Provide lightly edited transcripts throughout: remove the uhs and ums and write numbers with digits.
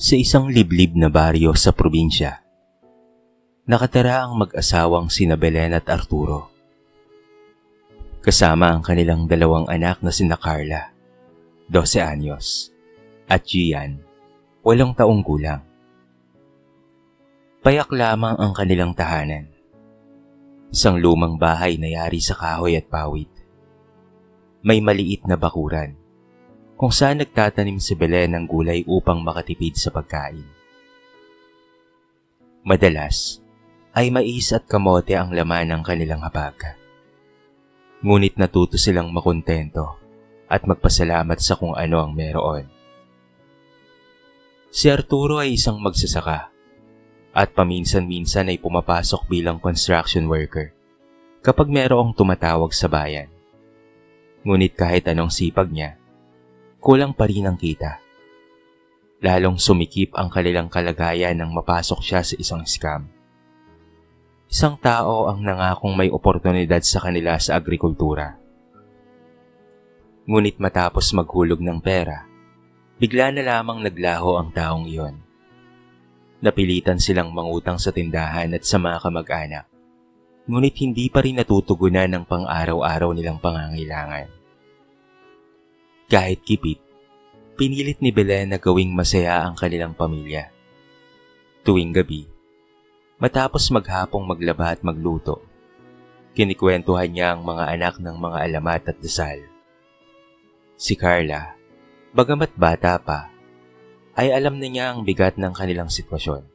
Sa isang liblib na baryo sa probinsya, nakatira ang mag-asawang sina Belen at Arturo. Kasama ang kanilang dalawang anak na sina Carla, 12 anyos, at Gian, 8 taong gulang. Payak lamang ang kanilang tahanan. Isang lumang bahay na yari sa kahoy at pawid. May maliit na bakuran kung saan nagtatanim si Belen ng gulay upang makatipid sa pagkain. Madalas ay mais at kamote ang laman ng kanilang hapag. Ngunit natuto silang makontento at magpasalamat sa kung ano ang meron. Si Arturo ay isang magsasaka at paminsan-minsan ay pumapasok bilang construction worker kapag merong tumatawag sa bayan. Ngunit kahit anong sipag niya, kulang pa rin ang kita. Lalong sumikip ang kanilang kalagayan nang mapasok siya sa isang scam. Isang tao ang nangakong may oportunidad sa kanila sa agrikultura. Ngunit matapos maghulog ng pera, bigla na lamang naglaho ang taong iyon. Napilitan silang mangutang sa tindahan at sa mga kamag-anak, ngunit hindi pa rin natutugunan ng pang-araw-araw nilang pangangailangan. Kahit kipit, pinilit ni Belen na gawing masaya ang kanilang pamilya. Tuwing gabi, matapos maghapong maglaba at magluto, kinikwentuhan niya ang mga anak ng mga alamat at dasal. Si Carla, bagamat bata pa, ay alam na niya ang bigat ng kanilang sitwasyon.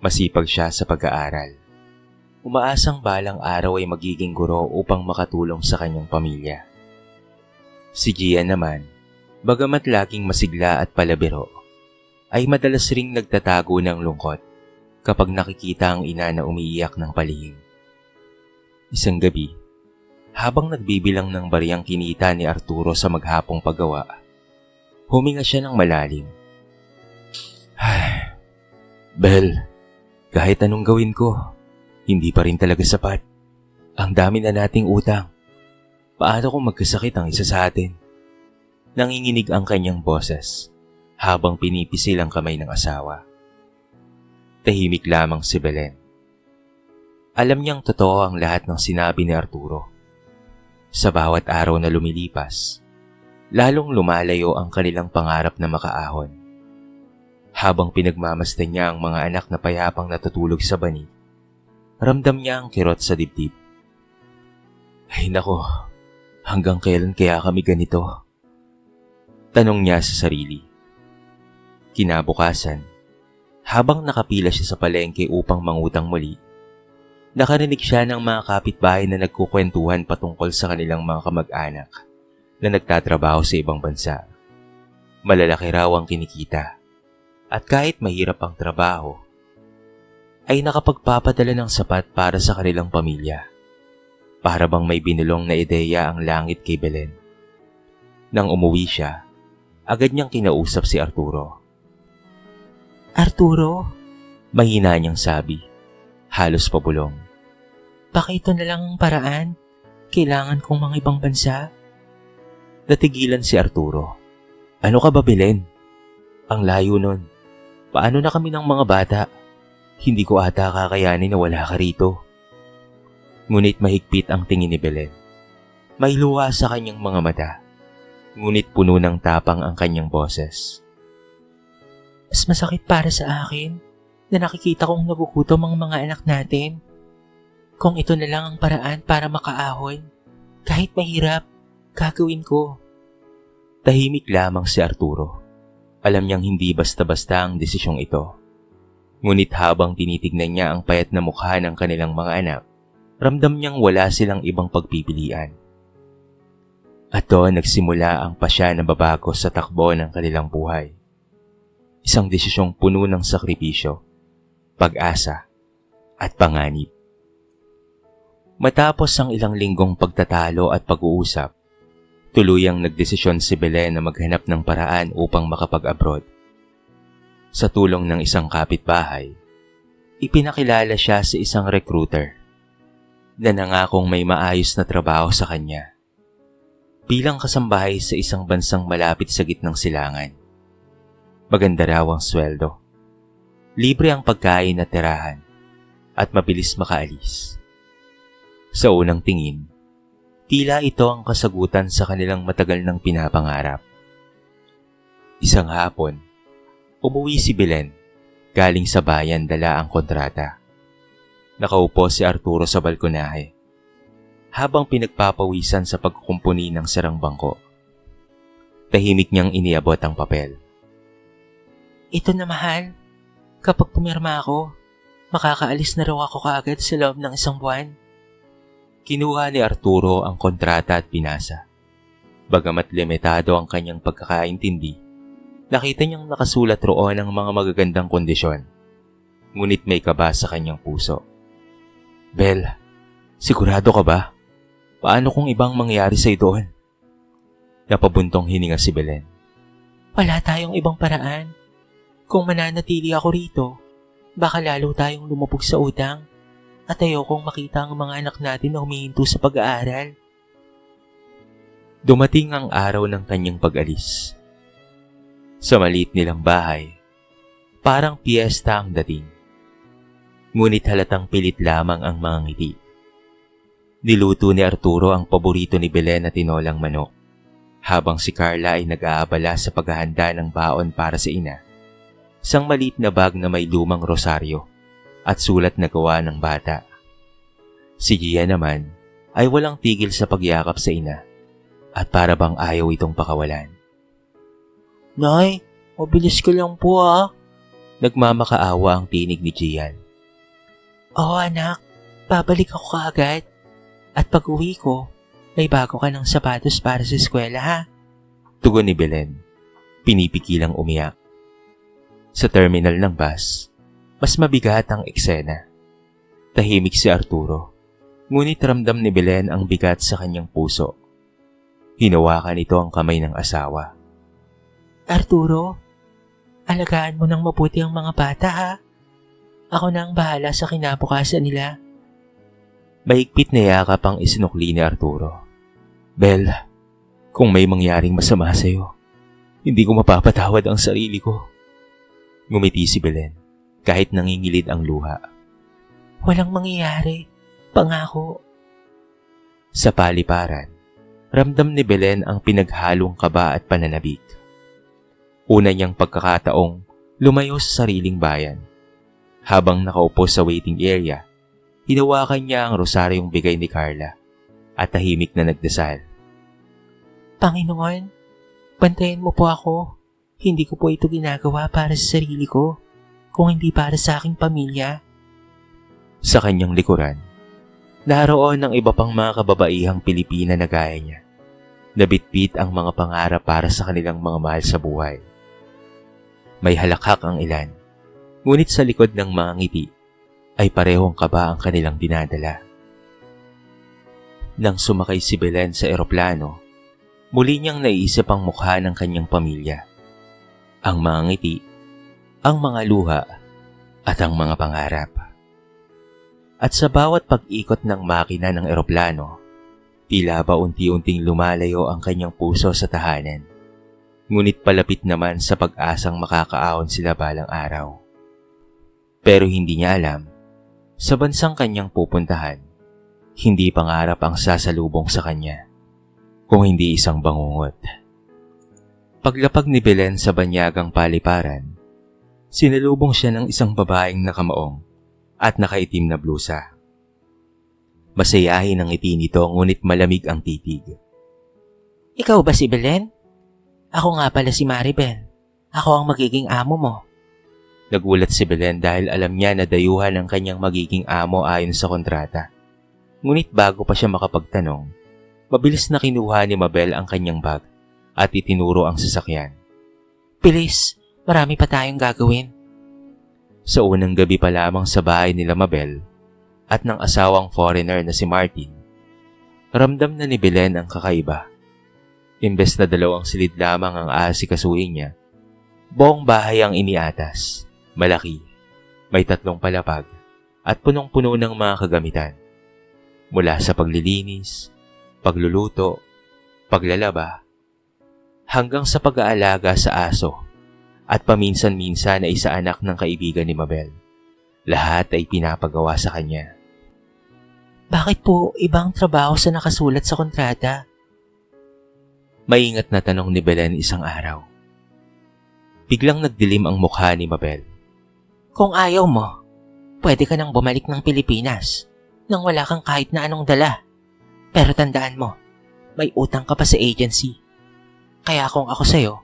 Masipag siya sa pag-aaral. Umaasang balang araw ay magiging guro upang makatulong sa kanyang pamilya. Si Gian naman, bagamat laging masigla at palabiro, ay madalas ring nagtatago ng lungkot kapag nakikita ang ina na umiiyak ng palihim. Isang gabi, habang nagbibilang ng bariyang kinita ni Arturo sa maghapong paggawa, huminga siya ng malalim. Bel, kahit anong gawin ko, hindi pa rin talaga sapat. Ang dami na nating utang. Paano kung magkasakit ang isa sa atin? Nanginginig ang kanyang boses habang pinipisil ang kamay ng asawa. Tahimik lamang si Belen. Alam niyang totoo ang lahat ng sinabi ni Arturo. Sa bawat araw na lumilipas, lalong lumalayo ang kanilang pangarap na makaahon. Habang pinagmamasdan niya ang mga anak na payapang natutulog sa bani, ramdam niya ang kirot sa dibdib. Ay nako, hanggang kailan kaya kami ganito? Tanong niya sa sarili. Kinabukasan, habang nakapila siya sa palengke upang mangutang muli, nakarinig siya ng mga kapitbahay na nagkukwentuhan patungkol sa kanilang mga kamag-anak na nagtatrabaho sa ibang bansa. Malalaki raw ang kinikita at kahit mahirap ang trabaho, ay nakapagpapadala ng sapat para sa kanilang pamilya. Para bang may binulong na ideya ang langit kay Belen. Nang umuwi siya, agad niyang kinausap si Arturo. Arturo, mahina niyang sabi, halos pabulong. Baka ito na lang ang paraan. Kailangan kong mga ibang bansa. Natigilan si Arturo. Ano ka ba, Belen? Ang layo nun. Paano na kami ng mga bata? Hindi ko ata kakayanin na wala ka rito. Ngunit mahigpit ang tingin ni Belen. May luha sa kanyang mga mata. Ngunit puno ng tapang ang kanyang boses. Mas masakit para sa akin na nakikita kong nagugutom ang mga anak natin. Kung ito na lang ang paraan para makaahon, kahit mahirap, gagawin ko. Tahimik lamang si Arturo. Alam niyang hindi basta-basta ang desisyong ito. Ngunit habang tinitignan niya ang payat na mukha ng kanilang mga anak, ramdam niyang wala silang ibang pagpipilian. At doon nagsimula ang pasya na babago sa takbo ng kanilang buhay. Isang desisyong puno ng sakripisyo, pag-asa, at panganib. Matapos ang ilang linggong pagtatalo at pag-uusap, tuluyang nagdesisyon si Belen na maghanap ng paraan upang makapag-abroad. Sa tulong ng isang kapitbahay, ipinakilala siya sa isang recruiter na nangakong may maayos na trabaho sa kanya. Bilang kasambahay sa isang bansang malapit sa gitnang silangan. Maganda raw ang sweldo. Libre ang pagkain at tirahan at mabilis makaalis. Sa unang tingin, tila ito ang kasagutan sa kanilang matagal ng pinapangarap. Isang hapon, umuwi si Belen galing sa bayan dala ang kontrata. Nakaupo si Arturo sa balkonahe habang pinagpapawisan sa pagkukumpuni ng sarang bangko. Tahimik niyang iniabot ang papel. Ito na mahal, kapag pumirma ako, makakaalis na raw ako kaagad sa loob ng 1 buwan. Kinuha ni Arturo ang kontrata at pinasa. Bagamat limitado ang kanyang pagkakaintindi, nakita niyang nakasulat roon ang mga magagandang kondisyon. Ngunit may kaba sa kanyang puso. Bel, sigurado ka ba? Paano kung ibang mangyari sa'yo doon? Napabuntong hininga si Belen. Wala tayong ibang paraan. Kung mananatili ako rito, baka lalo tayong lumubog sa utang at ayokong makita ang mga anak natin na humihinto sa pag-aaral. Dumating ang araw ng kanyang pag-alis. Sa maliit nilang bahay, parang piyesta ang dating. Ngunit halatang pilit lamang ang mga ngiti. Niluto ni Arturo ang paborito ni Belen na tinolang manok, habang si Carla ay nag-aabala sa paghahanda ng baon para sa ina. Isang maliit na bag na may lumang rosaryo at sulat na gawa ng bata. Si Gia naman ay walang tigil sa pagyakap sa ina at para bang ayaw itong pakawalan. Nay, mabilis ka lang po ah. Nagmamakaawa ang tinig ni Gian. Oo anak, babalik ako kaagad. At pag uwi ko, may bago ka ng sapatos para sa eskwela ha. Tugon ni Belen, pinipigilang umiyak. Sa terminal ng bus, mas mabigat ang eksena. Tahimik si Arturo, ngunit ramdam ni Belen ang bigat sa kanyang puso. Hinawakan ito ang kamay ng asawa. Arturo, alagaan mo ng mabuti ang mga bata ha. Ako na ang bahala sa kinabukasan nila. Mahigpit na yakap ang isinukli ni Arturo. Bel, kung may mangyaring masama sa'yo, hindi ko mapapatawad ang sarili ko. Ngumiti si Belen, kahit nangingilid ang luha. Walang mangyayari, pangako. Sa paliparan, ramdam ni Belen ang pinaghalong kaba at pananabik. Una niyang pagkakataong lumayo sa sariling bayan. Habang nakaupo sa waiting area, hinawakan niya ang rosaryong bigay ni Carla at tahimik na nagdasal. Panginoon, bantayan mo po ako. Hindi ko po ito ginagawa para sa sarili ko, kung hindi para sa aking pamilya. Sa kanyang likuran, naroon ang iba pang mga kababaihang Pilipina na gaya niya. Nabitbit ang mga pangarap para sa kanilang mga mahal sa buhay. May halakhak ang ilan, ngunit sa likod ng mga ngiti ay parehong kaba ang kanilang dinadala. Nang sumakay si Belen sa eroplano, muli niyang naiisip ang mukha ng kanyang pamilya. Ang mga ngiti, ang mga luha, at ang mga pangarap. At sa bawat pag-ikot ng makina ng eroplano, tila ba unti-unting lumalayo ang kanyang puso sa tahanan. Ngunit palapit naman sa pag-asang makakaahon sila balang araw. Pero hindi niya alam, sa bansang kanyang pupuntahan, hindi pangarap ang sasalubong sa kanya, kung hindi isang bangungot. Paglapag ni Belen sa banyagang paliparan, sinalubong siya ng isang babaeng nakamaong at nakaitim na blusa. Masayahin ang ngiti nito ngunit malamig ang titig. Ikaw ba si Belen? Ako nga pala si Maribel. Ako ang magiging amo mo. Nagulat si Belen dahil alam niya na dayuhan ang kanyang magiging amo ayon sa kontrata. Ngunit bago pa siya makapagtanong, mabilis na kinuha ni Mabel ang kanyang bag at itinuro ang sasakyan. Bilis, marami pa tayong gagawin. Sa unang gabi pa lamang sa bahay nila Mabel at ng asawang foreigner na si Martin, ramdam na ni Belen ang kakaiba. Imbes na 2 silid lamang ang aasikasuhin niya, buong bahay ang iniatas, malaki, may 3 palapag at punong-puno ng mga kagamitan. Mula sa paglilinis, pagluluto, paglalaba, hanggang sa pag-aalaga sa aso at paminsan-minsan ay isa anak ng kaibigan ni Mabel. Lahat ay pinapagawa sa kanya. Bakit po ibang trabaho sa nakasulat sa kontrata? Maingat na tanong ni Belen isang araw. Biglang nagdilim ang mukha ni Mabel. Kung ayaw mo, pwede ka nang bumalik ng Pilipinas nang wala kang kahit na anong dala. Pero tandaan mo, may utang ka pa sa agency. Kaya kung ako sa'yo,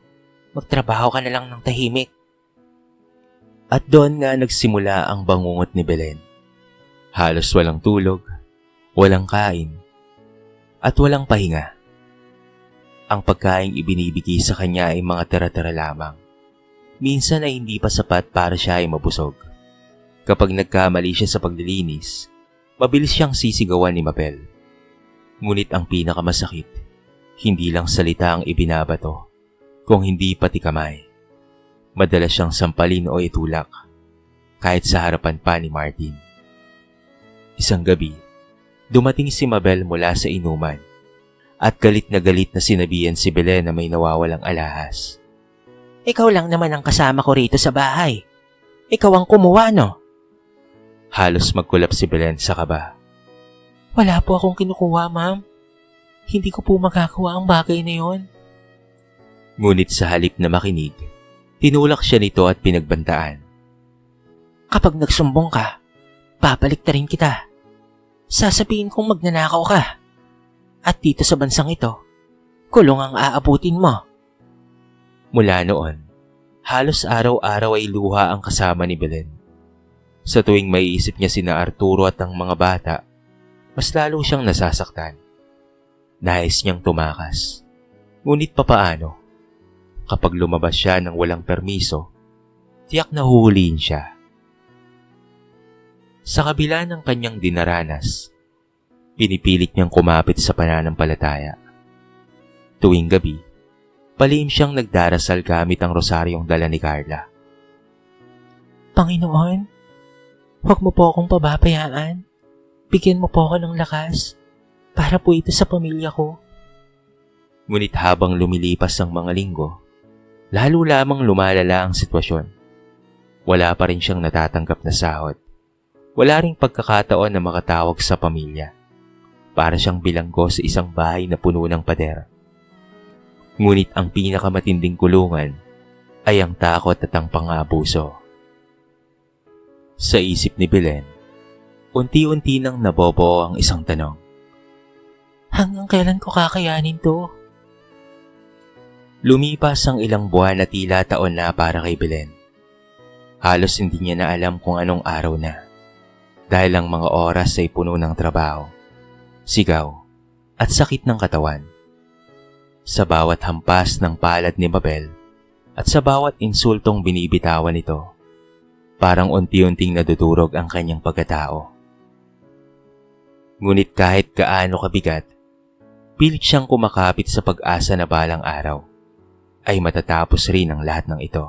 magtrabaho ka na lang ng tahimik. At doon nga nagsimula ang bangungot ni Belen. Halos walang tulog, walang kain, at walang pahinga. Ang pagkaing ibinibigay sa kanya ay mga tira-tira lamang. Minsan ay hindi pa sapat para siya ay mabusog. Kapag nagkamali siya sa paglilinis, mabilis siyang sisigawan ni Mabel. Ngunit ang pinakamasakit, hindi lang salita ang ibinabato, kung hindi pati kamay. Madalas siyang sampalin o itulak, kahit sa harapan pa ni Martin. Isang gabi, dumating si Mabel mula sa inuman, at galit na sinabihan si Belen na may nawawalang alahas. Ikaw lang naman ang kasama ko rito sa bahay. Ikaw ang kumuha, no? Halos magkulap si Belen sa kaba. Wala po akong kinukuha, ma'am. Hindi ko po magagawa ang bagay na yon. Ngunit sa halip na makinig, tinulak siya nito at pinagbantaan. Kapag nagsumbong ka, babalik na rin kita. Sasabihin kong magnanakaw ka. At dito sa bansang ito, kulong ang aabutin mo. Mula noon, halos araw-araw ay luha ang kasama ni Belen. Sa tuwing maiisip niya sina Arturo at ang mga bata, mas lalo siyang nasasaktan. Nais niyang tumakas. Ngunit papaano? Kapag lumabas siya ng walang permiso, tiyak na huhulihin siya. Sa kabila ng kanyang dinaranas, pinipilit niyang kumapit sa pananampalataya. Tuwing gabi, palihim siyang nagdarasal gamit ang rosaryong dala ni Carla. Panginoon, huwag mo po akong pababayaan. Bigyan mo po ako ng lakas para po ito sa pamilya ko. Ngunit habang lumilipas ang mga linggo, lalo lamang lumalala ang sitwasyon. Wala pa rin siyang natatanggap na sahod. Wala ring pagkakataon na makatawag sa pamilya. Para siyang bilanggo sa isang bahay na puno ng pader. Ngunit ang pinakamatinding kulungan ay ang takot at ang pang-aabuso. Sa isip ni Belen, unti-unti nang nabobo ang isang tanong. Hanggang kailan ko kakayanin to? Lumipas ang ilang buwan at tila taon na para kay Belen. Halos hindi niya na alam kung anong araw na. Dahil ang mga oras ay puno ng trabaho, sigaw, at sakit ng katawan. Sa bawat hampas ng palad ni Mabel at sa bawat insultong binibitawan nito, parang unti-unting nadudurog ang kanyang pagkatao. Ngunit kahit gaano kabigat, pilit siyang kumakapit sa pag-asa na balang araw ay matatapos rin ang lahat ng ito.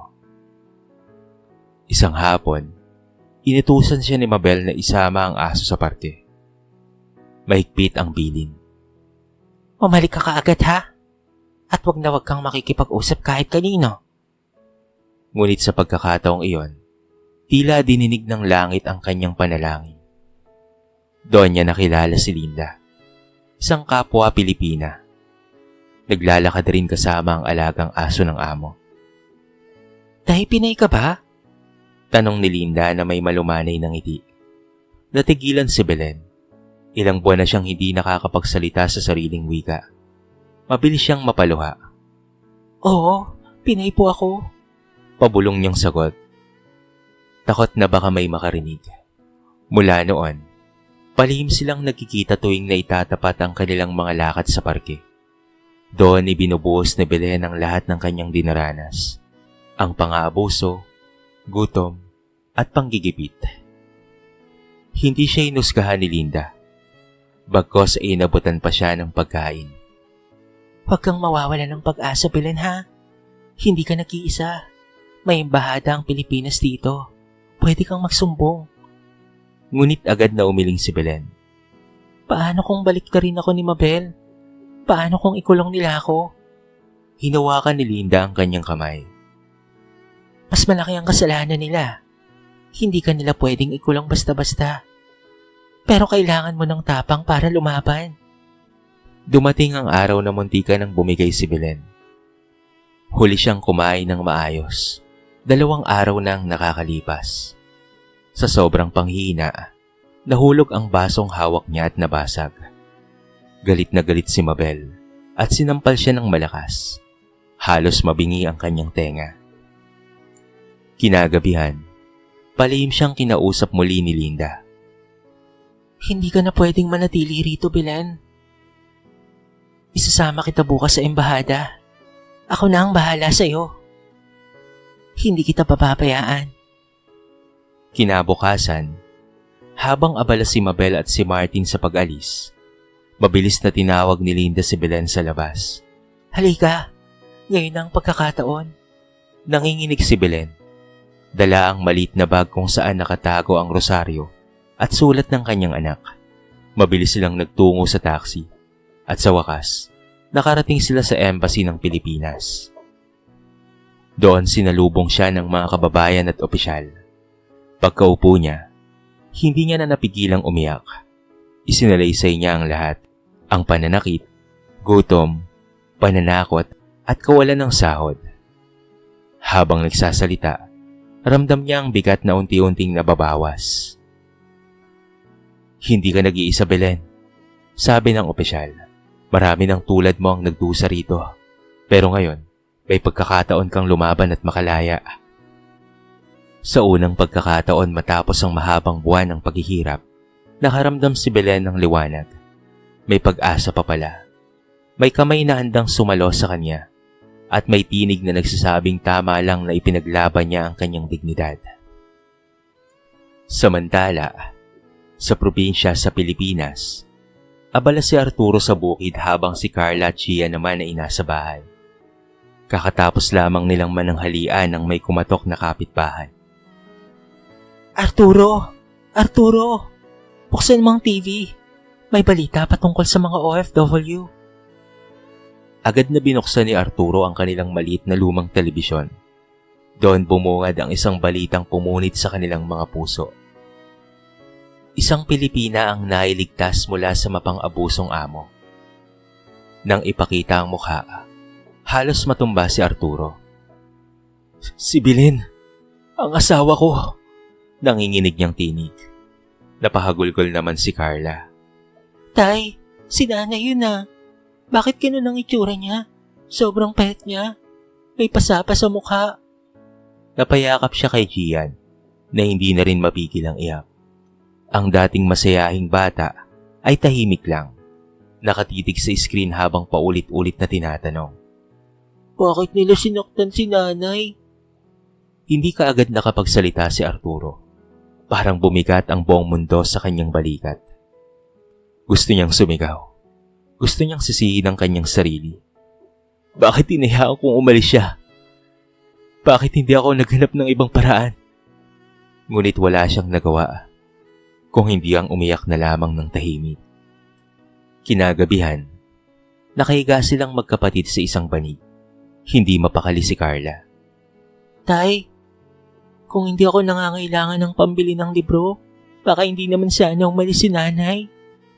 Isang hapon, inutusan siya ni Mabel na isama ang aso sa parke. Mahigpit ang bilin. Umalik ka kaagad, ha? At wag na wag kang makikipag-usap kahit kanino. Ngunit sa pagkakataong iyon, tila dininig ng langit ang kanyang panalangin. Doon niya nakilala si Linda, isang kapwa Pilipina. Naglalakad rin kasama ang alagang aso ng amo. Dahil Pinay ka ba? Tanong ni Linda na may malumanay ng ngiti. Natigilan si Belen. Ilang buwan na siyang hindi nakakapagsalita sa sariling wika. Mabilis siyang mapaluha. Oo, Pinay po ako. Pabulong niyang sagot. Takot na baka may makarinig. Mula noon, palihim silang nagkikita tuwing naitatapat ang kanilang mga lakad sa parke. Doon ibinubuhos ni Belen ang lahat ng kanyang dinaranas. Ang pang-aabuso, gutom, at panggigipit. Hindi siya inusgahan ni Linda. Bagkos ay inabutan pa siya ng pagkain. Huwag kang mawawala ng pag-asa, Belen, ha? Hindi ka nag-iisa. May embahada ang Pilipinas dito. Pwede kang magsumbong. Ngunit agad na umiling si Belen. Paano kung balik ka rin ako ni Mabel? Paano kung ikulong nila ako? Hinawakan ni Linda ang kanyang kamay. Mas malaki ang kasalanan nila. Hindi ka nila pwedeng ikulong basta-basta. Pero kailangan mo ng tapang para lumaban. Dumating ang araw na muntika nang bumigay si Belen. Huli siyang kumain ng maayos. 2 araw nang nakakalipas. Sa sobrang panghihina, nahulog ang basong hawak niya at nabasag. Galit na galit si Mabel at sinampal siya ng malakas. Halos mabingi ang kanyang tenga. Kinagabihan, palihim siyang kinausap muli ni Linda. Hindi ka na pwedeng manatili rito, Belen. Isasama kita bukas sa embahada. Ako na ang bahala sa iyo. Hindi kita papapayaan. Kinabukasan, habang abala si Mabel at si Martin sa pag-alis, mabilis na tinawag ni Linda si Belen sa labas. Halika, ngayon ang pagkakataon. Nanginginig si Belen. Dala ang maliit na bag kung saan nakatago ang rosaryo at sulat ng kanyang anak. Mabilis silang nagtungo sa taxi at sa wakas, nakarating sila sa embassy ng Pilipinas. Doon sinalubong siya ng mga kababayan at opisyal. Pagkaupo niya, hindi niya na napigilang umiyak. Isinalaysay niya ang lahat, ang pananakit, gutom, pananakot at kawalan ng sahod. Habang nagsasalita, ramdam niya ang bigat na unti-unting nababawas. Hindi ka nag-iisa, Belen, sabi ng opisyal. Marami ng tulad mo ang nagdusa rito. Pero ngayon, may pagkakataon kang lumaban at makalaya. Sa unang pagkakataon matapos ang mahabang buwan ng paghihirap, nakaramdam si Belen ng liwanag. May pag-asa pa pala. May kamay na handang sumalo sa kanya at may tinig na nagsasabing tama lang na ipinaglaban niya ang kanyang dignidad. Samantala, sa probinsya sa Pilipinas, abala si Arturo sa bukid habang si Carla at Gia naman ay nasa bahay. Kakatapos lamang nilang mananghalian nang may kumatok na kapitbahay. Arturo! Arturo! Buksan mo ang TV. May balita patungkol sa mga OFW. Agad na binuksan ni Arturo ang kanilang maliit na lumang telebisyon. Doon bumungad ang isang balitang pumunit sa kanilang mga puso. Isang Pilipina ang nailigtas mula sa mapang-abusong amo. Nang ipakita ang mukha, halos matumba si Arturo. Si Belen, ang asawa ko, nanginginig niyang tinig. Napahagulgol naman si Carla. Tay, si nanay yun ah. Bakit ganun ang itsura niya? Sobrang payat niya. May pasapa sa mukha. Napayakap siya kay Gian na hindi na rin mapigil ang iyak. Ang dating masayahing bata ay tahimik lang. Nakatitig sa screen habang paulit-ulit na tinatanong. Bakit nila sinaktan si nanay? Hindi kaagad nakapagsalita si Arturo. Parang bumigat ang buong mundo sa kanyang balikat. Gusto niyang sumigaw. Gusto niyang sisihin ang kanyang sarili. Bakit hinayaan kong umalis siya? Bakit hindi ako naghanap ng ibang paraan? Ngunit wala siyang nagawa. Kung hindi ang umiyak na lamang ng tahimik. Kinagabihan, nakahiga silang magkapatid sa isang banig. Hindi mapakali si Carla. Tay, kung hindi ako nangangailangan ng pambili ng libro, baka hindi naman sana umalis si nanay.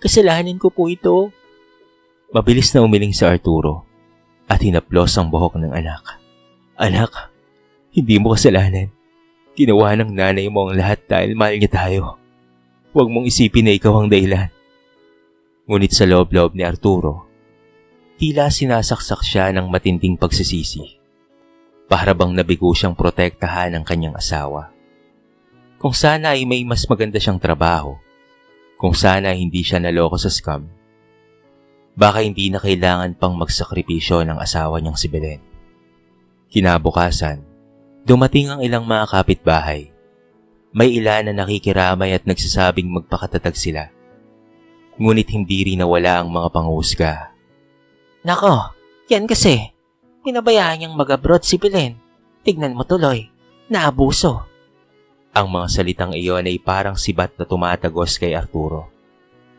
Kasalanan ko po ito. Mabilis na umiling si Arturo at hinaplos ang buhok ng anak. Anak, hindi mo kasalanan. Ginawa ng nanay mo ang lahat dahil mahal niya tayo. Huwag mong isipin na ikaw ang dahilan. Ngunit sa loob-loob ni Arturo, tila sinasaksak siya ng matinding pagsisisi. Para bang nabigo siyang protektahan ng kanyang asawa. Kung sana ay may mas maganda siyang trabaho, kung sana hindi siya naloko sa scam, baka hindi na kailangan pang magsakripisyo ng asawa niyang si Belen. Kinabukasan, dumating ang ilang mga kapitbahay. May ilan na nakikiramay at nagsasabing magpakatatag sila. Ngunit hindi rin nawala ang mga panghusga. Nako, yan kasi. Pinabayaan niyang mag-abroad si Belen. Tignan mo tuloy, naabuso. Ang mga salitang iyon ay parang sibat na tumatagos kay Arturo.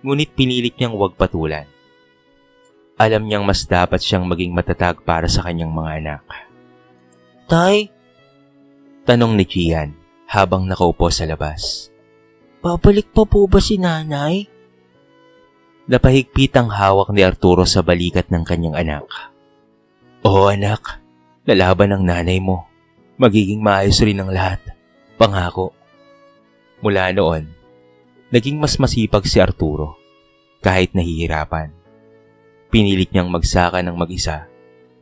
Ngunit pinilit niyang huwag patulan. Alam niyang mas dapat siyang maging matatag para sa kanyang mga anak. Tay, Tanong ni Gian habang nakaupo sa labas. Babalik pa po ba si nanay? Napahigpit ang hawak ni Arturo sa balikat ng kanyang anak. Oo anak, lalaban ang nanay mo. Magiging maayos rin ang lahat. Pangako. Mula noon, naging mas masipag si Arturo kahit nahihirapan. Pinilit niyang magsaka ng mag-isa,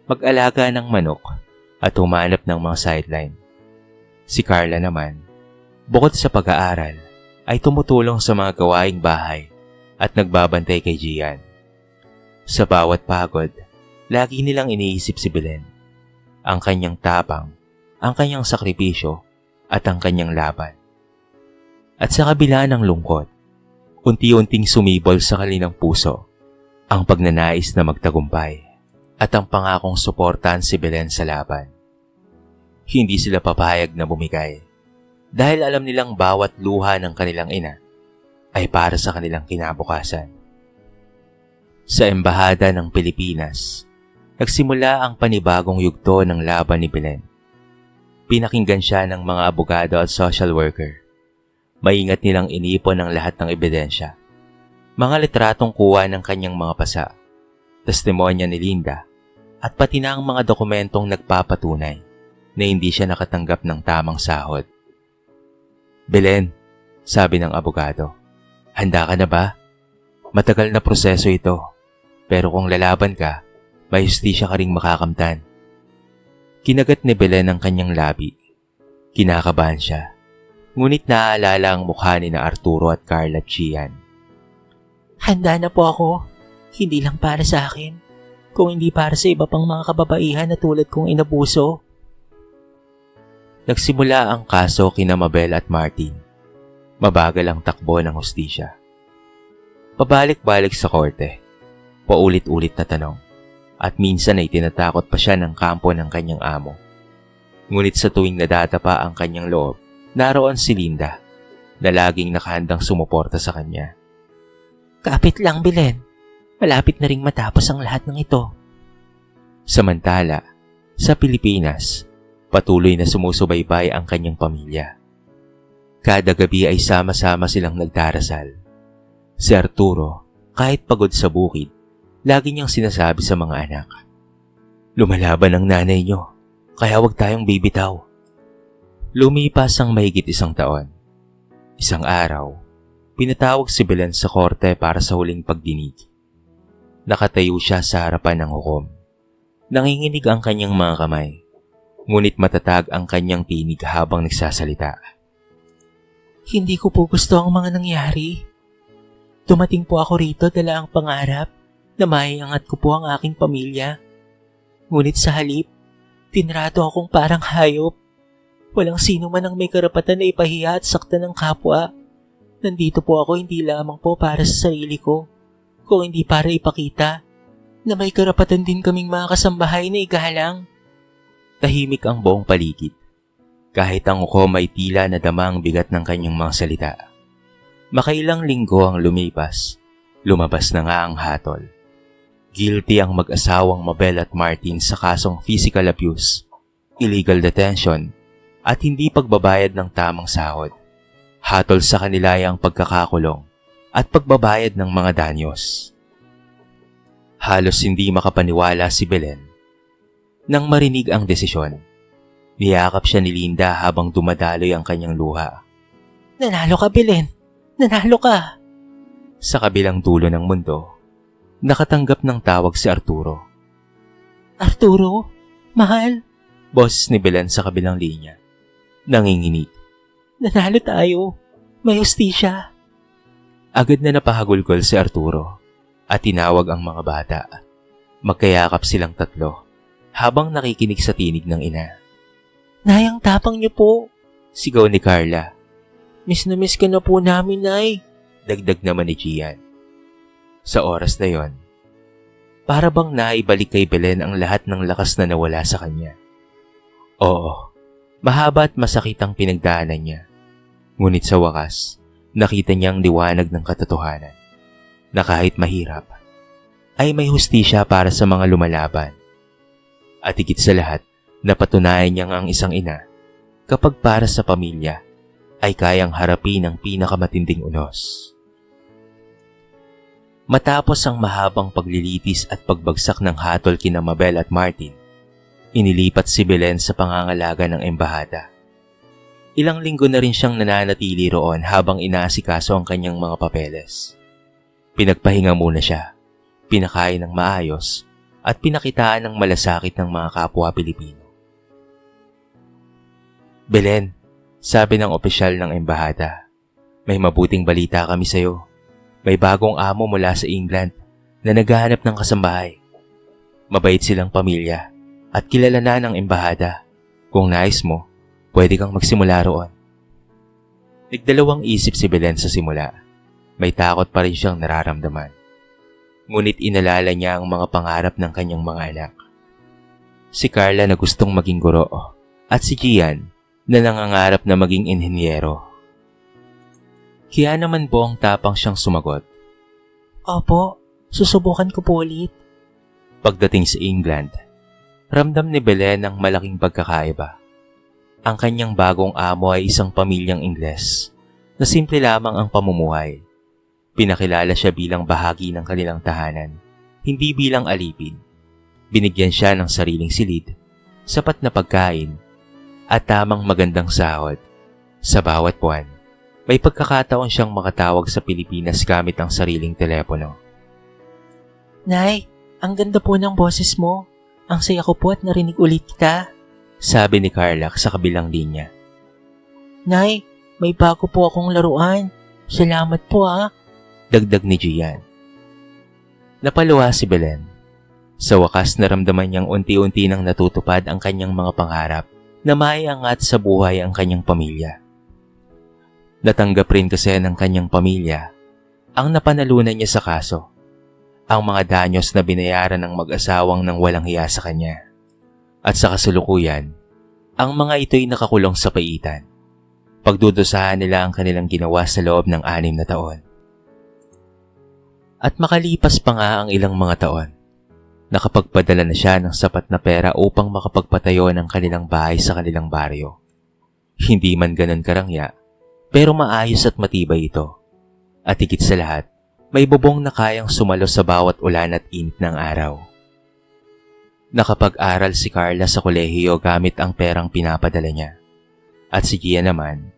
mag-alaga ng manok at humanap ng mga sideline. Si Carla naman, bukod sa pag-aaral, ay tumutulong sa mga gawaing bahay at nagbabantay kay Gian. Sa bawat pagod, lagi nilang iniisip si Belen. Ang kanyang tapang, ang kanyang sakripisyo, at ang kanyang laban. At sa kabila ng lungkot, unti-unting sumibol sa kanilang puso ang pagnanais na magtagumpay at ang pangakong suportahan si Belen sa laban. Hindi sila papayag na bumigay dahil alam nilang bawat luha ng kanilang ina ay para sa kanilang kinabukasan. Sa embahada ng Pilipinas, nagsimula ang panibagong yugto ng laban ni Belen. Pinakinggan siya ng mga abogado at social worker. Maingat nilang inipon ang lahat ng ebidensya. Mga litratong kuha ng kanyang mga pasa, testimonya ni Linda, at pati na ang mga dokumentong nagpapatunay na hindi siya nakatanggap ng tamang sahod. Belen, sabi ng abogado, handa ka na ba? Matagal na proseso ito, pero kung lalaban ka, may hustisya ka ring makakamtan. Kinagat ni Belen ang kanyang labi. Kinakabahan siya, ngunit naaalala ang mukha ni na Arturo at Carla at Gian. Handa na po ako. Hindi lang para sa akin, kung hindi para sa iba pang mga kababaihan na tulad kong inabuso. Nagsimula ang kaso kina Mabel at Martin. Mabagal ang takbo ng hustisya. Pabalik-balik sa korte, paulit-ulit na tanong, at minsan ay tinatakot pa siya ng kampo ng kanyang amo. Ngunit sa tuwing nadatapa ang kanyang loob, naroon si Linda, na laging nakahandang sumuporta sa kanya. Kapit lang, Belen. Malapit na ring matapos ang lahat ng ito. Samantala, sa Pilipinas, patuloy na sumusubaybay ang kanyang pamilya. Kada gabi ay sama-sama silang nagdarasal. Si Arturo, kahit pagod sa bukid, lagi niyang sinasabi sa mga anak, lumalaban ang nanay niyo, kaya huwag tayong bibitaw. Lumipas ang mahigit 1 taon. Isang araw, pinatawag si Belen sa korte para sa huling pagdinig. Nakatayo siya sa harapan ng hukom. Nanginginig ang kanyang mga kamay, ngunit matatag ang kanyang tinig habang nagsasalita. Hindi ko po gusto ang mga nangyari. Dumating po ako rito dala ang pangarap na maiangat ko po ang aking pamilya. Ngunit sa halip, tinrato akong parang hayop. Walang sino man ang may karapatan na ipahiya at saktan ng kapwa. Nandito po ako hindi lamang po para sa sarili ko, kung hindi para ipakita na may karapatan din kaming mga kasambahay na igalang. Tahimik ang buong paligid. Kahit ang hukom ay tila nadama ang bigat ng kanyang mga salita. Makailang linggo ang lumipas, lumabas na nga ang hatol. Guilty ang mag-asawang Mabel at Martin sa kasong physical abuse, illegal detention, at hindi pagbabayad ng tamang sahod. Hatol sa kanila ay ang pagkakakulong at pagbabayad ng mga danyos. Halos hindi makapaniwala si Belen nang marinig ang desisyon. Niyakap siya ni Linda habang dumadaloy ang kanyang luha. Nanalo ka, Belen! Nanalo ka! Sa kabilang dulo ng mundo, nakatanggap ng tawag si Arturo. Arturo? Mahal? Boses ni Belen sa kabilang linya. Nanginginig. Nanalo tayo. May hustisya. Agad na napahagulgol si Arturo at tinawag ang mga bata. Magkayakap silang tatlo habang nakikinig sa tinig ng ina. Nay, ang tapang niyo po. Sigaw ni Carla. Miss na miss ka na po namin, Nay. Dagdag naman ni Gian. Sa oras na yon, para bang naibalik kay Belen ang lahat ng lakas na nawala sa kanya. Oo, mahaba at masakit ang pinagdaanan niya. Ngunit sa wakas, nakita niyang liwanag ng katotohanan na kahit mahirap, ay may hustisya para sa mga lumalaban. At higit sa lahat, napatunayan niyang ang isang ina, kapag para sa pamilya ay kayang harapin ang pinakamatinding unos. Matapos ang mahabang paglilitis at pagbagsak ng hatol kina Mabel at Martin, inilipat si Belen sa pangangalaga ng embahada. Ilang linggo na rin siyang nananatili roon habang inaasikaso ang kanyang mga papeles. Pinagpahinga muna siya, pinakain ng maayos, at pinakitaan ng malasakit ng mga kapwa Pilipino. Belen, sabi ng opisyal ng embahada, may mabuting balita kami sa iyo. May bagong amo mula sa England na naghahanap ng kasambahay. Mabait silang pamilya at kilala na ng embahada. Kung nais mo, pwede kang magsimula roon. Nagdalawang isip si Belen sa simula. May takot pa rin siyang nararamdaman. Ngunit inalala niya ang mga pangarap ng kanyang mga anak. Si Carla na gustong maging guro at si Gian na nangangarap na maging inhenyero. Kaya naman buong tapang siyang sumagot. Opo, susubukan ko po ulit. Pagdating sa England, ramdam ni Belen ang malaking pagkakaiba. Ang kanyang bagong amo ay isang pamilyang Ingles na simple lamang ang pamumuhay. Pinakilala siya bilang bahagi ng kanilang tahanan, hindi bilang alipin. Binigyan siya ng sariling silid, sapat na pagkain, at tamang magandang sahod. Sa bawat buwan, may pagkakataon siyang makatawag sa Pilipinas gamit ang sariling telepono. Nay, ang ganda po ng boses mo. Ang saya ko po at narinig ulit kita. Sabi ni Carla sa kabilang linya. Nay, may bago po akong laruan. Salamat po Dagdag ni Gian. Napaluha si Belen. Sa wakas naramdaman niyang unti-unti nang natutupad ang kanyang mga pangarap na maiangat sa buhay ang kanyang pamilya. Natanggap rin kasi ng kanyang pamilya ang napanalunan niya sa kaso, ang mga danyos na binayaran ng mag-asawang nang walang hiya sa kanya. At sa kasulukuyan, ang mga ito'y nakakulong sa paitan. Pagdudusahan nila ang kanilang ginawa sa loob ng 6 na taon. At makalipas pa nga ang ilang mga taon, nakapagpadala na siya ng sapat na pera upang makapagpatayo ng kanilang bahay sa kanilang baryo. Hindi man ganun karangya, pero maayos at matibay ito. At higit sa lahat, may bubong na kayang sumalo sa bawat ulan at init ng araw. Nakapag-aral si Carla sa kolehiyo gamit ang perang pinapadala niya. At si Gian naman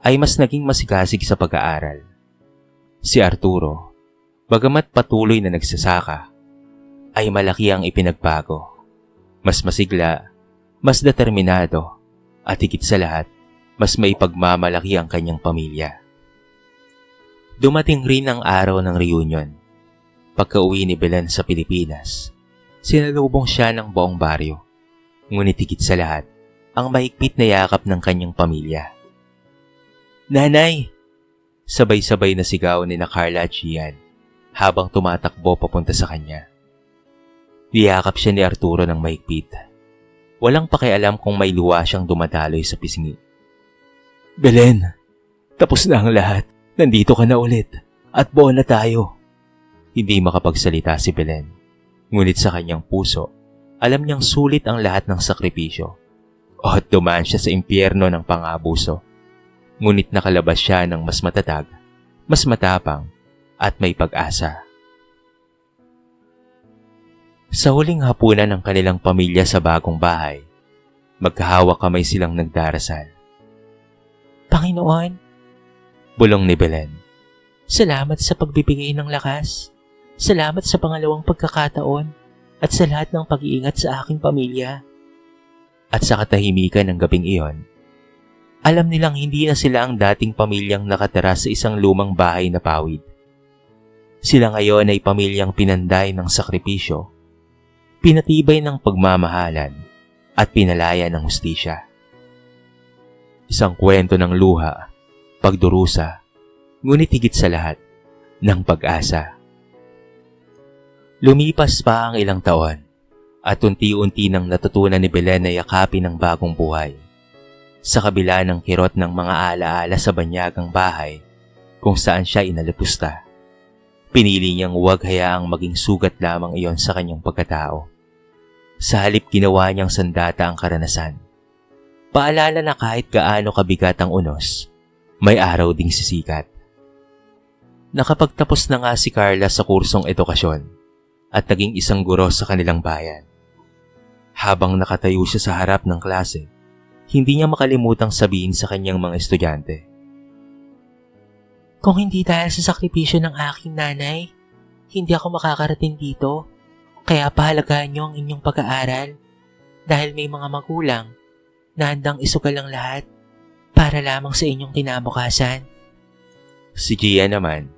ay mas naging masigasig sa pag-aaral. Si Arturo, bagamat patuloy na nagsasaka, ay malaki ang ipinagbago. Mas masigla, mas determinado, at higit sa lahat, mas may pagmamalaki ang kanyang pamilya. Dumating rin ang araw ng reunion. Pagka-uwi ni Belen sa Pilipinas, sinalubong siya ng buong baryo. Ngunit higit sa lahat, ang mahigpit na yakap ng kanyang pamilya. Nanay! Sabay-sabay na sigaw ni Carla at Gian habang tumatakbo papunta sa kanya. Niyakap siya ni Arturo ng mahigpit. Walang pakialam kung may luha siyang dumadaloy sa pisngi. Belen, tapos na ang lahat. Nandito ka na ulit. At buo na tayo. Hindi makapagsalita si Belen. Ngunit sa kanyang puso, alam niyang sulit ang lahat ng sakripisyo. At dumaan siya sa impyerno ng pang-abuso. Ngunit nakalabas siya ng mas matatag, mas matapang, at may pag-asa. Sa huling hapunan ng kanilang pamilya sa bagong bahay, magkahawak kamay silang nagdarasal. Panginoon, bulong ni Belen. Salamat sa pagbibigay ng lakas. Salamat sa pangalawang pagkakataon at sa lahat ng pag-iingat sa aking pamilya. At sa katahimikan ng gabing iyon, alam nilang hindi na sila ang dating pamilyang nakatira sa isang lumang bahay na pawid. Sila ngayon ay pamilyang pinanday ng sakripisyo, pinatibay ng pagmamahalan, at pinalaya ng hustisya. Isang kwento ng luha, pagdurusa, ngunit higit sa lahat, ng pag-asa. Lumipas pa ang ilang taon at unti-unti nang natutunan ni Belen na yakapin ang bagong buhay. Sa kabila ng kirot ng mga alaala sa banyagang bahay kung saan siya inalipusta, pinili niyang huwag hayaang maging sugat lamang iyon sa kanyang pagkatao. Sa halip ginawa niyang sandata ang karanasan. Paalala na kahit gaano kabigat ang unos, may araw ding sisikat. Nakapagtapos na nga si Carla sa kursong edukasyon at naging isang guro sa kanilang bayan. Habang nakatayo siya sa harap ng klase, hindi niya makalimutang sabihin sa kanyang mga estudyante, Kung hindi dahil sa sakripisyo ng aking nanay, hindi ako makakarating dito. Kaya pahalagahan niyo ang inyong pag-aaral dahil may mga magulang na handang isugal ang lahat para lamang sa inyong kinabukasan. Si Gia naman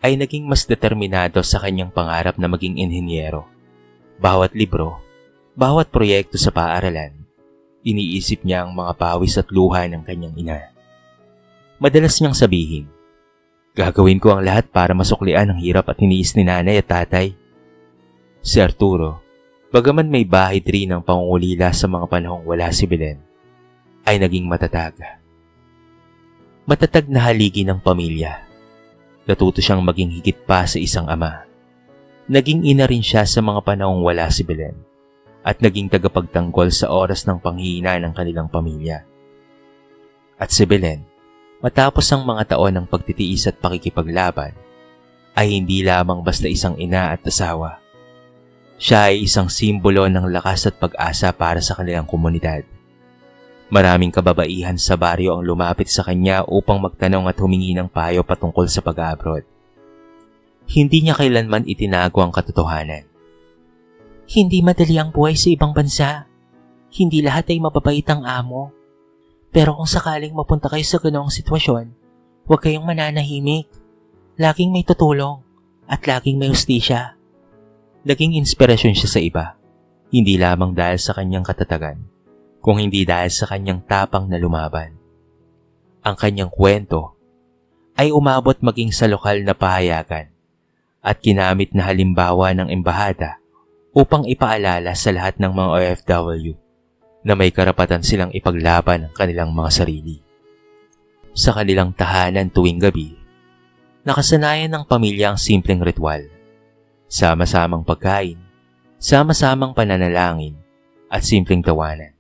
ay naging mas determinado sa kanyang pangarap na maging inhinyero. Bawat libro, bawat proyekto sa paaralan, iniisip niya ang mga pawis at luha ng kanyang ina. Madalas niyang sabihin, gagawin ko ang lahat para masuklian ang hirap at hiniis ni nanay at tatay. Si Arturo, bagaman may bahid rin ng pangungulila sa mga panahong wala si Belen, ay naging matatag. Matatag na haligi ng pamilya. Natuto siyang maging higit pa sa isang ama. Naging ina rin siya sa mga panahong wala si Belen at naging tagapagtanggol sa oras ng panghihina ng kanilang pamilya. At si Belen, matapos ang mga taon ng pagtitiis at pakikipaglaban, ay hindi lamang basta isang ina at asawa. Siya ay isang simbolo ng lakas at pag-asa para sa kanilang komunidad. Maraming kababaihan sa baryo ang lumapit sa kanya upang magtanong at humingi ng payo patungkol sa pag-abroad. Hindi niya kailanman itinago ang katotohanan. Hindi madali ang buhay sa ibang bansa. Hindi lahat ay mababait ang amo. Pero kung sakaling mapunta kayo sa ganoong sitwasyon, huwag kayong mananahimik. Laging may tutulong at laging may hustisya. Naging inspirasyon siya sa iba, hindi lamang dahil sa kanyang katatagan, kung hindi dahil sa kanyang tapang na lumaban. Ang kanyang kwento ay umabot maging sa lokal na pahayagan at ginamit na halimbawa ng embahada upang ipaalala sa lahat ng mga OFW na may karapatan silang ipaglaban ang kanilang mga sarili. Sa kanilang tahanan tuwing gabi, nakasanayan ng pamilya ang simpleng ritual. Sama-samang pagkain, sama-samang pananalangin, at simpleng tawanan.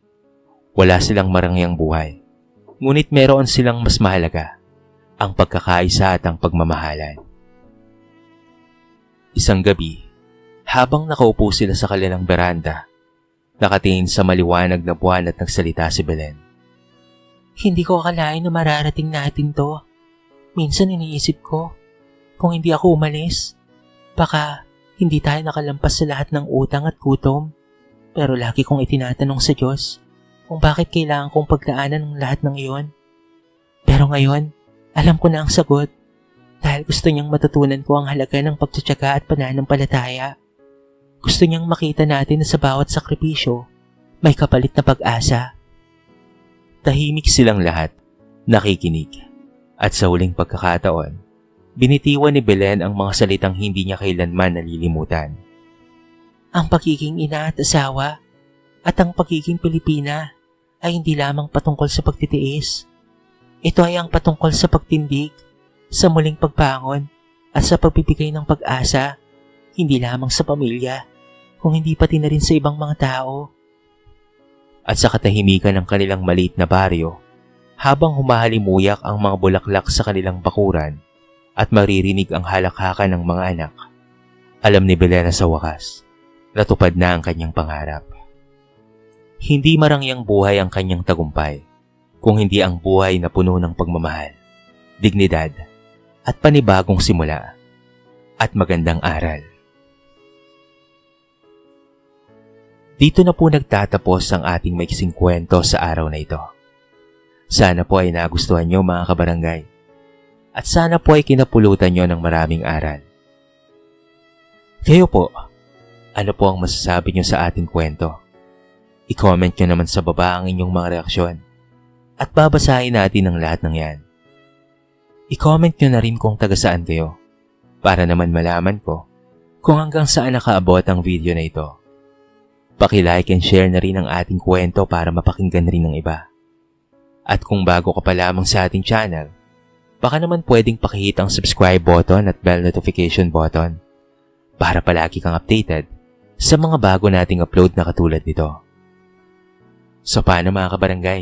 Wala silang marangyang buhay, ngunit meron silang mas mahalaga, ang pagkakaisa at ang pagmamahalan. Isang gabi, habang nakaupo sila sa kanilang beranda, nakatingin sa maliwanag na buwan at nagsalita si Belen. Hindi ko akalain na mararating natin to. Minsan iniisip ko, kung hindi ako umalis, baka hindi tayo nakalampas sa lahat ng utang at gutom. Pero lagi kong itinatanong sa Diyos kung bakit kailangan kong pagdaanan ng lahat ng iyon. Pero ngayon, alam ko na ang sagot dahil gusto niyang matutunan ko ang halaga ng pagtsatsaga at pananampalataya. Gusto niyang makita natin na sa bawat sakripisyo, may kapalit na pag-asa. Tahimik silang lahat, nakikinig. At sa huling pagkakataon, binitiwan ni Belen ang mga salitang hindi niya kailanman nalilimutan. Ang pagiging ina at asawa at ang pagiging Pilipina ay hindi lamang patungkol sa pagtitiis. Ito ay ang patungkol sa pagtindig, sa muling pagbangon at sa pagbibigay ng pag-asa, hindi lamang sa pamilya, kung hindi pati na rin sa ibang mga tao. At sa katahimikan ng kanilang maliit na baryo, habang humahalimuyak ang mga bulaklak sa kanilang bakuran at maririnig ang halakhakan ng mga anak, alam ni Belen na sa wakas, natupad na ang kanyang pangarap. Hindi marangyang buhay ang kanyang tagumpay, kung hindi ang buhay na puno ng pagmamahal, dignidad, at panibagong simula, at magandang aral. Dito na po nagtatapos ang ating maiksing kwento sa araw na ito. Sana po ay nagustuhan nyo mga kabarangay, at sana po ay kinapulutan nyo ng maraming aral. Kayo po, ano po ang masasabi nyo sa ating kwento? I-comment nyo naman sa baba ang inyong mga reaksyon at babasahin natin ang lahat ng yan. I-comment nyo na rin kung taga saan kayo para naman malaman ko kung hanggang saan nakaabot ang video na ito. Paki-like and share na rin ang ating kwento para mapakinggan rin ng iba. At kung bago ka pa lamang sa ating channel, baka naman pwedeng pakihit ang subscribe button at bell notification button para palagi kang updated sa mga bago nating upload na katulad nito. So paano mga kabarangay?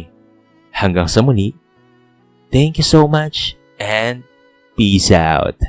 Hanggang sa muli, thank you so much and peace out.